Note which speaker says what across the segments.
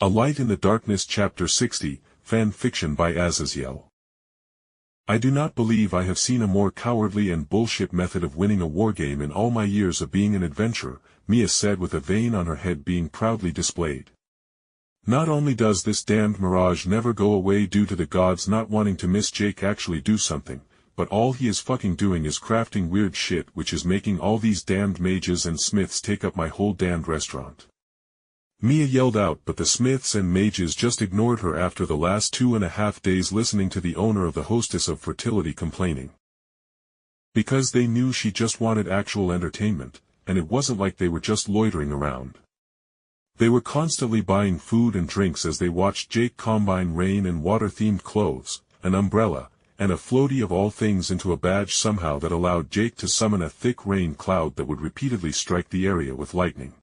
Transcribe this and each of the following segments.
Speaker 1: A Light in the Darkness Chapter 60, Fan Fiction by Azazyel. I do not believe I have seen a more cowardly and bullshit method of winning a wargame in all my years of being an adventurer, Mia said with a vein on her head being proudly displayed. Not only does this damned mirage never go away due to the gods not wanting to miss Jake actually do something, but all he is fucking doing is crafting weird shit which is making all these damned mages and smiths take up my whole damned restaurant. Mia yelled out, but the smiths and mages just ignored her after the last 2.5 days listening to the owner of the Hostess of Fertility complaining. Because they knew she just wanted actual entertainment, and it wasn't like they were just loitering around. They were constantly buying food and drinks as they watched Jake combine rain and water-themed clothes, an umbrella, and a floaty of all things into a badge somehow that allowed Jake to summon a thick rain cloud that would repeatedly strike the area with lightning.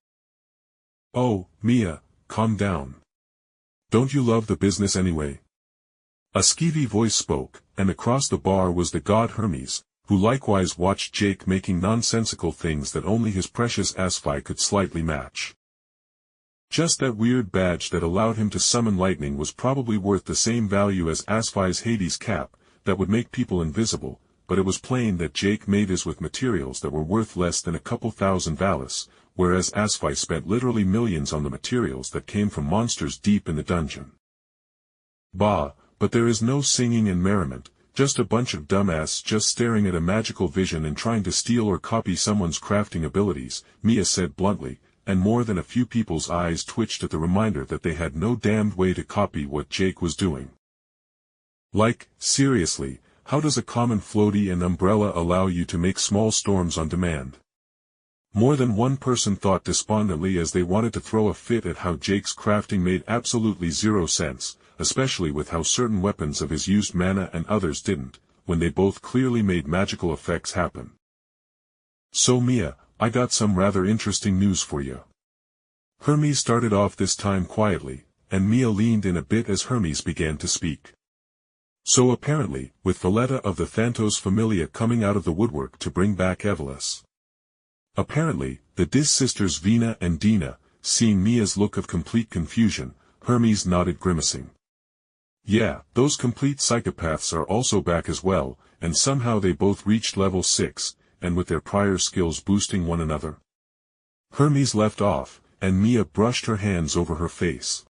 Speaker 1: Oh, Mia, calm down. Don't you love the business anyway? A skeevy voice spoke, and across the bar was the god Hermes, who likewise watched Jake making nonsensical things that only his precious Azazyel could slightly match. Just that weird badge that allowed him to summon lightning was probably worth the same value as Azazyel's Hades cap, that would make people invisible, but it was plain that Jake made his with materials that were worth less than a couple thousand valis, whereas Azazyel spent literally millions on the materials that came from monsters deep in the dungeon. Bah, but there is no singing and merriment, just a bunch of dumbasses just staring at a magical vision and trying to steal or copy someone's crafting abilities, Mia said bluntly, and more than a few people's eyes twitched at the reminder that they had no damned way to copy what Jake was doing. Like, seriously, how does a common floaty and umbrella allow you to make small storms on demand? More than one person thought despondently as they wanted to throw a fit at how Jake's crafting made absolutely zero sense, especially with how certain weapons of his used mana and others didn't, when they both clearly made magical effects happen. So Mia, I got some rather interesting news for you. Hermes started off this time quietly, and Mia leaned in a bit as Hermes began to speak. So apparently, with Valletta of the Thantos Familia coming out of the woodwork to bring back Evelis. Apparently, the Dis sisters Vina and Dina, seeing Mia's look of complete confusion, Hermes nodded grimacing. Yeah, those complete psychopaths are also back as well, and somehow they both reached level 6, and with their prior skills boosting one another. Hermes left off, and Mia brushed her hands over her face.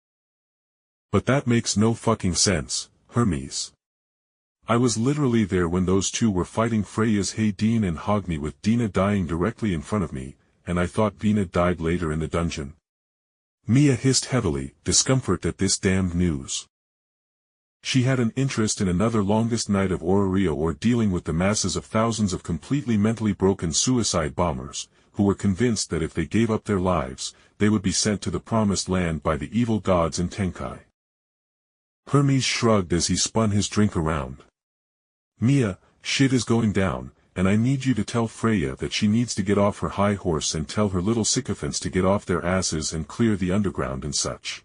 Speaker 1: But that makes no fucking sense, Hermes. I was literally there when those two were fighting Freya's Hayden and Hogni with Dina dying directly in front of me, and I thought Vina died later in the dungeon. Mia hissed heavily, discomfort at this damned news. She had an interest in another longest night of Auroria or dealing with the masses of thousands of completely mentally broken suicide bombers, who were convinced that if they gave up their lives, they would be sent to the promised land by the evil gods in Tenkai. Hermes shrugged as he spun his drink around. Mia, shit is going down, and I need you to tell Freya that she needs to get off her high horse and tell her little sycophants to get off their asses and clear the underground and such.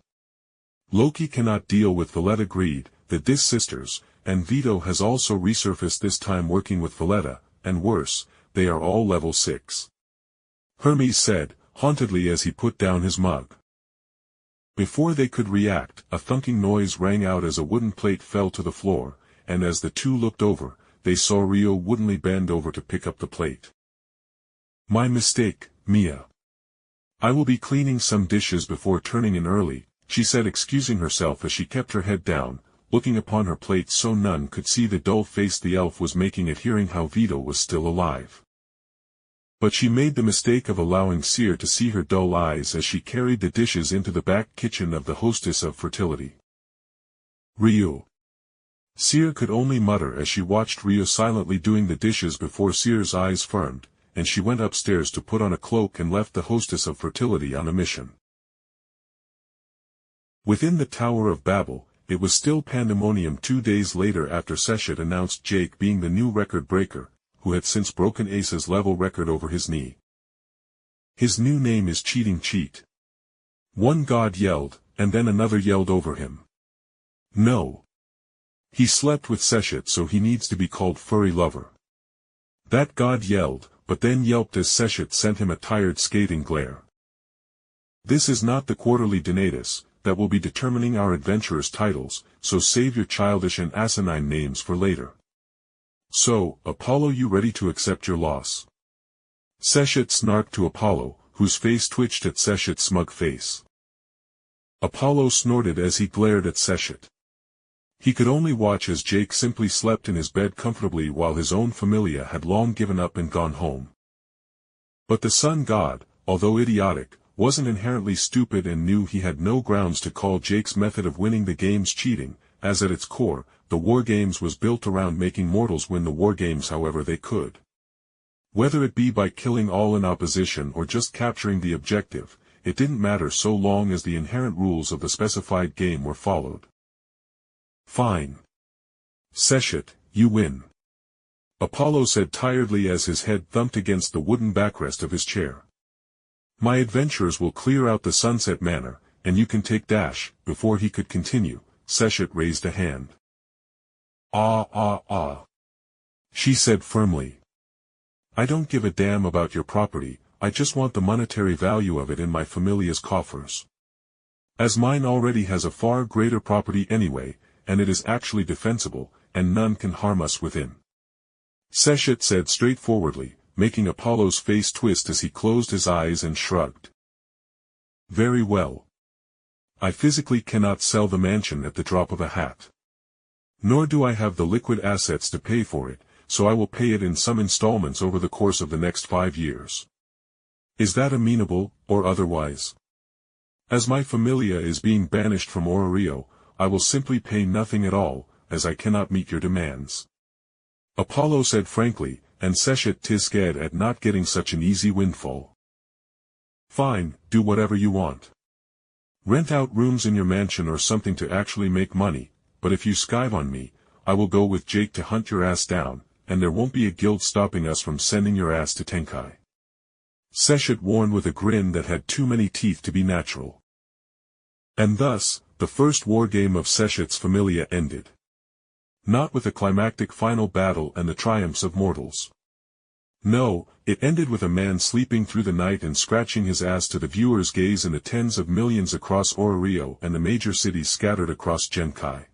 Speaker 1: Loki cannot deal with Valletta greed, the Dis sisters, and Vito has also resurfaced this time working with Valletta, and worse, they are all level 6. Hermes said, hauntedly as he put down his mug. Before they could react, a thunking noise rang out as a wooden plate fell to the floor, and as the two looked over, they saw Rio woodenly bend over to pick up the plate. My mistake, Mia. I will be cleaning some dishes before turning in early, she said excusing herself as she kept her head down, looking upon her plate so none could see the dull face the elf was making at hearing how Vito was still alive. But she made the mistake of allowing Seer to see her dull eyes as she carried the dishes into the back kitchen of the Hostess of Fertility. Rio. Seer could only mutter as she watched Rio silently doing the dishes before Seer's eyes firmed, and she went upstairs to put on a cloak and left the Hostess of Fertility on a mission. Within the Tower of Babel, it was still pandemonium 2 days later after Seshet announced Jake being the new record breaker, who had since broken Ace's level record over his knee. His new name is Cheating Cheat. One god yelled, and then another yelled over him. No. He slept with Seshet so he needs to be called Furry Lover. That god yelled, but then yelped as Seshet sent him a tired scathing glare. This is not the quarterly Donatus, that will be determining our adventurers' titles, so save your childish and asinine names for later. So, Apollo, you ready to accept your loss? Seshet snarked to Apollo, whose face twitched at Seshet's smug face. Apollo snorted as he glared at Seshet. He could only watch as Jake simply slept in his bed comfortably while his own familia had long given up and gone home. But the sun god, although idiotic, wasn't inherently stupid and knew he had no grounds to call Jake's method of winning the games cheating, as at its core, the Wargames was built around making mortals win the Wargames however they could. Whether it be by killing all in opposition or just capturing the objective, it didn't matter so long as the inherent rules of the specified game were followed. Fine. Seshet, you win. Apollo said tiredly as his head thumped against the wooden backrest of his chair. My adventurers will clear out the Sunset Manor, and you can take Dash. Before he could continue, Seshet raised a hand. She said firmly. I don't give a damn about your property, I just want the monetary value of it in my familia's coffers. As mine already has a far greater property anyway, and it is actually defensible, and none can harm us within. Seshet said straightforwardly, making Apollo's face twist as he closed his eyes and shrugged. Very well. I physically cannot sell the mansion at the drop of a hat. Nor do I have the liquid assets to pay for it, so I will pay it in some installments over the course of the next 5 years. Is that amenable, or otherwise? As my familia is being banished from Orario, I will simply pay nothing at all, as I cannot meet your demands. Apollo said frankly, and Seshet tisged at not getting such an easy windfall. Fine, do whatever you want. Rent out rooms in your mansion or something to actually make money, but if you skive on me, I will go with Jake to hunt your ass down, and there won't be a guild stopping us from sending your ass to Tenkai. Seshet warned with a grin that had too many teeth to be natural. And thus, the first wargame of Seshet's familia ended. Not with a climactic final battle and the triumphs of mortals. No, it ended with a man sleeping through the night and scratching his ass to the viewer's gaze in the tens of millions across Orario and the major cities scattered across Genkai.